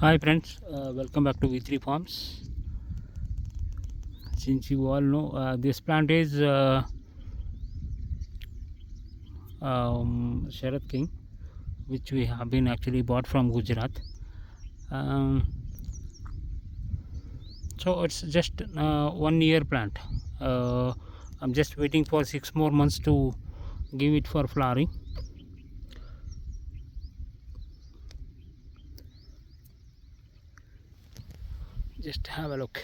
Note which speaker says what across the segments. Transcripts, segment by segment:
Speaker 1: Hi friends, welcome back to V3 Farms. Since you all know, this plant is Sharad King, which we have been actually bought from Gujarat. So it's just 1 year plant. I'm just waiting for 6 more months to give it for flowering. Just have a look.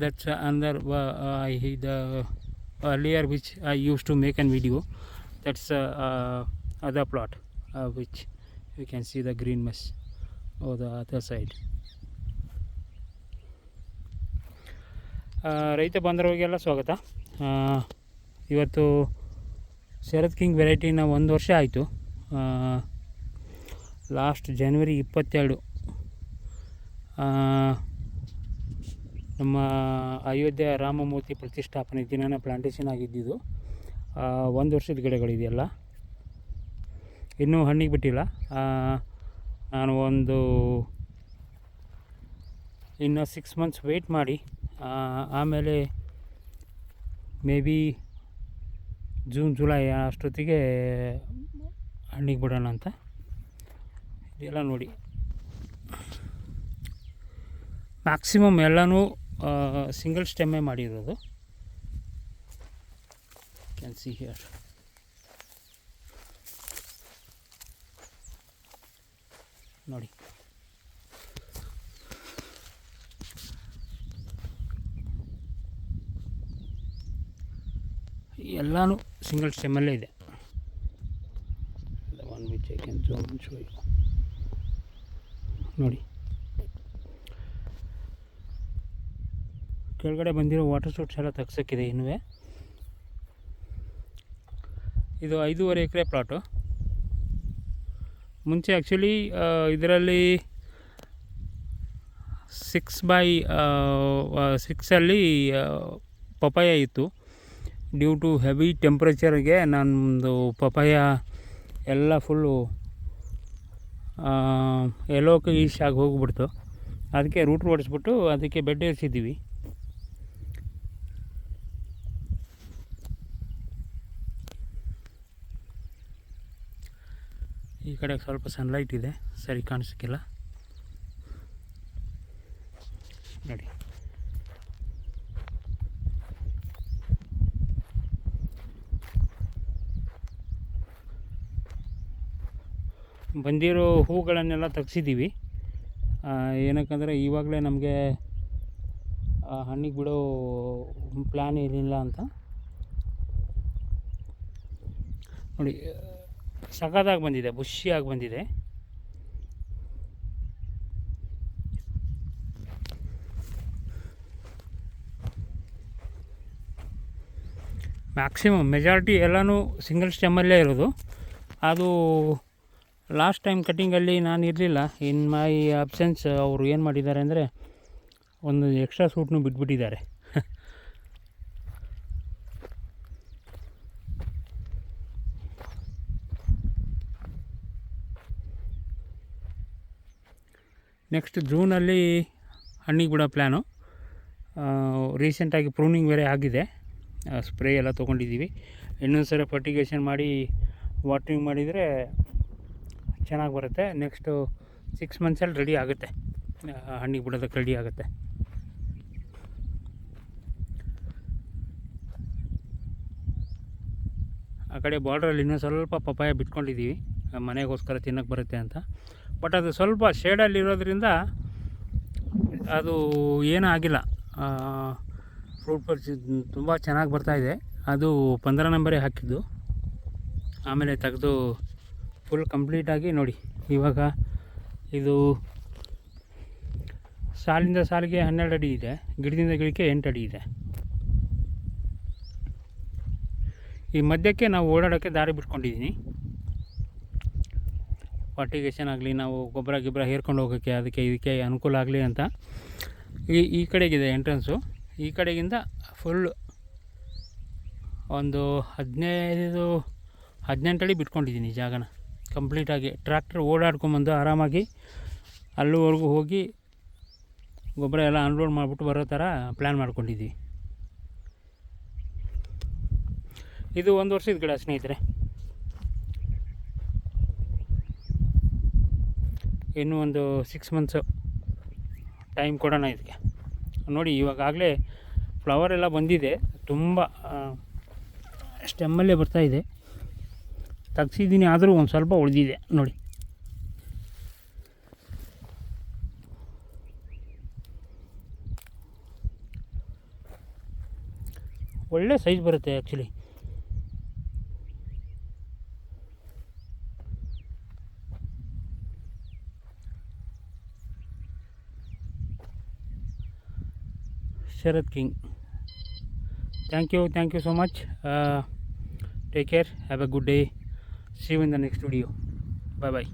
Speaker 1: That's another the earlier which I used to make a video. That's other plot which you can see the green mess over the other side. ರೈತ ಬಾಂಧವರಿಗೆಲ್ಲ ಸ್ವಾಗತ. ಇವತ್ತು Sharad king ವೆರೈಟಿನ 1 ವರ್ಷ ಆಯಿತು. Last ಜನವರಿ 22 ನಮ್ಮ ಅಯೋಧ್ಯೆ ರಾಮಮೂರ್ತಿ ಪ್ರತಿಷ್ಠಾಪನೆ ದಿನನ plantation ಆಗಿದ್ದಿದ್ದು. 1 ವರ್ಷದ ಗಿಡಗಳಿದೆಯಲ್ಲ, ಇನ್ನೂ ಹಣ್ಣಿಗೆ ಬಿಟ್ಟಿಲ್ಲ. ನಾನು ಇನ್ನು 6 ಮಂತ್ಸ್ ವೆಯ್ಟ್ ಮಾಡಿ ಆಮೇಲೆ ಮೇ ಬಿ ಜೂನ್ ಜುಲೈ ಅಷ್ಟೊತ್ತಿಗೆ ಹಣ್ಣಿಗೆ ಬಿಡೋಣ ಅಂತ. ಇದೆಲ್ಲ ನೋಡಿ, ಮ್ಯಾಕ್ಸಿಮಮ್ ಎಲ್ಲನೂ ಸಿಂಗಲ್ ಸ್ಟೆಮ್ಮೇ ಮಾಡಿರೋದು. Can see here. ನೋಡಿ, ಎಲ್ಲನೂ ಸಿಂಗಲ್ ಸ್ಟೆಮ್ಮಲ್ಲೇ ಇದೆ. One which I can show you. ನೋಡಿ, ಕೆಳಗಡೆ ಬಂದಿರೋ ವಾಟರ್ ಸೋರ್ಸ್ ಎಲ್ಲ ತೆಗ್ಸೋಕ್ಕಿದೆ ಇನ್ನೂ. ಇದು 5.5 ಎಕರೆ ಪ್ಲಾಟು. ಮುಂಚೆ ಆ್ಯಕ್ಚುಲಿ ಇದರಲ್ಲಿ 6x6 ಪಪಾಯ ಇತ್ತು. ಡ್ಯೂ ಟು ಹೆವಿ ಟೆಂಪ್ರೇಚರ್ಗೆ ನಮ್ಮದು ಪಪಾಯ ಎಲ್ಲ ಫುಲ್ಲು ಎಲ್ಲೋಕೆ ಈಶ್ ಆಗಿ ಹೋಗ್ಬಿಡ್ತು. ಅದಕ್ಕೆ ರೂಟ್ ಹೊಡೆಸ್ಬಿಟ್ಟು ಅದಕ್ಕೆ ಬೆಡ್ ಏರಿಸಿದ್ದೀವಿ. ಈ ಕಡೆ ಸ್ವಲ್ಪ ಸನ್ಲೈಟ್ ಇದೆ, ಸರಿ ಕಾಣಿಸೋಕ್ಕಿಲ್ಲ. ನೋಡಿ, ಬಂದಿರೋ ಹೂಗಳನ್ನೆಲ್ಲ ತೆಗ್ಸಿದ್ದೀವಿ. ಏನಕ್ಕಂದರೆ ಇವಾಗಲೇ ನಮಗೆ ಹಣ್ಣಿಗೆ ಬಿಡೋ ಪ್ಲ್ಯಾನ್ ಏನಿಲ್ಲ ಅಂತ. ನೋಡಿ, ಸಖತ್ತಾಗಿ ಬಂದಿದೆ, ಬುಷಿಯಾಗಿ ಬಂದಿದೆ. ಮ್ಯಾಕ್ಸಿಮಮ್ ಮೆಜಾರಿಟಿ ಎಲ್ಲನೂ ಸಿಂಗಲ್ ಸ್ಟೆಮ್ಮಲ್ಲೇ ಇರೋದು. ಅದು ಲಾಸ್ಟ್ ಟೈಮ್ ಕಟ್ಟಿಂಗಲ್ಲಿ ನಾನು ಇರಲಿಲ್ಲ, ಇನ್ ಮೈ ಅಬ್ಸೆನ್ಸ್ ಅವರು ಏನು ಮಾಡಿದ್ದಾರೆ ಅಂದರೆ ಒಂದು ಎಕ್ಸ್ಟ್ರಾ ಸೂಟ್ನು ಬಿಟ್ಬಿಟ್ಟಿದ್ದಾರೆ. ನೆಕ್ಸ್ಟ್ ಜೂನಲ್ಲಿ ಹಣ್ಣಿಗೆ ಬಿಡೋ ಪ್ಲ್ಯಾನು. ರೀಸೆಂಟಾಗಿ ಪ್ರೂನಿಂಗ್ ಬೇರೆ ಆಗಿದೆ, ಸ್ಪ್ರೇ ಎಲ್ಲ ತೊಗೊಂಡಿದ್ದೀವಿ. ಇನ್ನೊಂದು ಸರಿ ಫರ್ಟಿಗೇಷನ್ ಮಾಡಿ ವಾಟ್ರಿಂಗ್ ಮಾಡಿದರೆ ಚೆನ್ನಾಗಿ ಬರುತ್ತೆ. ನೆಕ್ಸ್ಟು 6 ಮಂತ್ಸಲ್ಲಿ ರೆಡಿ ಆಗುತ್ತೆ, ಹಣ್ಣಿಗೆ ಬಿಡೋದಕ್ಕೆ ರೆಡಿ ಆಗುತ್ತೆ. ಆ ಕಡೆ ಬಾರ್ಡ್ರಲ್ಲಿ ಇನ್ನೂ ಸ್ವಲ್ಪ ಪಪಾಯ ಬಿಟ್ಕೊಂಡಿದ್ದೀವಿ, ಮನೆಗೋಸ್ಕರ ತಿನ್ನೋಕ್ಕೆ ಬರುತ್ತೆ ಅಂತ. ಬಟ್ ಅದು ಸ್ವಲ್ಪ ಶೇಡಲ್ಲಿರೋದ್ರಿಂದ ಅದು ಏನೂ ಆಗಿಲ್ಲ. ಫ್ರೂಟ್ ತುಂಬ ಚೆನ್ನಾಗಿ ಬರ್ತಾಯಿದೆ. ಅದು 15 ನಂಬರೇ ಹಾಕಿದ್ದು, ಆಮೇಲೆ ತೆಗೆದು ಫುಲ್ ಕಂಪ್ಲೀಟಾಗಿ ನೋಡಿ. ಇವಾಗ ಇದು ಸಾಲಿಂದ ಸಾಲಿಗೆ 12 ಅಡಿ ಇದೆ, ಗಿಡದಿಂದ ಗಿಡಕ್ಕೆ 8 ಅಡಿ ಇದೆ. ಈ ಮಧ್ಯಕ್ಕೆ ನಾವು ಓಡಾಡೋಕ್ಕೆ ದಾರಿ ಬಿಟ್ಕೊಂಡಿದ್ದೀನಿ. ಫರ್ಟಿಗೇಷನ್ ಆಗಲಿ, ನಾವು ಗೊಬ್ಬರ ಗಿಬ್ಬರ ಹೇರ್ಕೊಂಡು ಹೋಗೋಕ್ಕೆ ಅದಕ್ಕೆ ಇದಕ್ಕೆ ಅನುಕೂಲ ಆಗಲಿ ಅಂತ ಈ ಕಡೆಗಿದೆ ಎಂಟ್ರೆನ್ಸು. ಈ ಕಡೆಗಿಂದ ಫುಲ್ ಒಂದು 18 ಅಡಿ ಬಿಟ್ಕೊಂಡಿದ್ದೀನಿ ಜಾಗನ ಕಂಪ್ಲೀಟಾಗಿ. ಟ್ರ್ಯಾಕ್ಟರ್ ಓಡಾಡ್ಕೊಂಬಂದು ಆರಾಮಾಗಿ ಅಲ್ಲಿವರೆಗೂ ಹೋಗಿ ಗೊಬ್ಬರ ಎಲ್ಲ ಅನ್ಲೋಡ್ ಮಾಡಿಬಿಟ್ಟು ಬರೋ ಥರ ಪ್ಲ್ಯಾನ್ ಮಾಡ್ಕೊಂಡಿದ್ದೀವಿ. ಇದು 1 ವರ್ಷದ ಗಿಡ ಸ್ನೇಹಿತರೆ. ಇನ್ನೂ ಒಂದು 6 ಮಂತ್ಸು ಟೈಮ್ ಕೊಡೋಣ ಇದಕ್ಕೆ. ನೋಡಿ ಇವಾಗಲೇ ಫ್ಲವರ್ ಎಲ್ಲ ಬಂದಿದೆ, ತುಂಬ ಸ್ಟೆಮ್ಮಲ್ಲೇ ಬರ್ತಾಯಿದೆ. ತೆಗ್ಸಿದ್ದೀನಿ, ಆದರೂ ಒಂದು ಸ್ವಲ್ಪ ಉಳಿದಿದೆ ನೋಡಿ. ಒಳ್ಳೆ ಸೈಜ್ ಬರುತ್ತೆ actually. Sharath king, thank you so much. Take care, have a good day, see you in the next video, bye bye.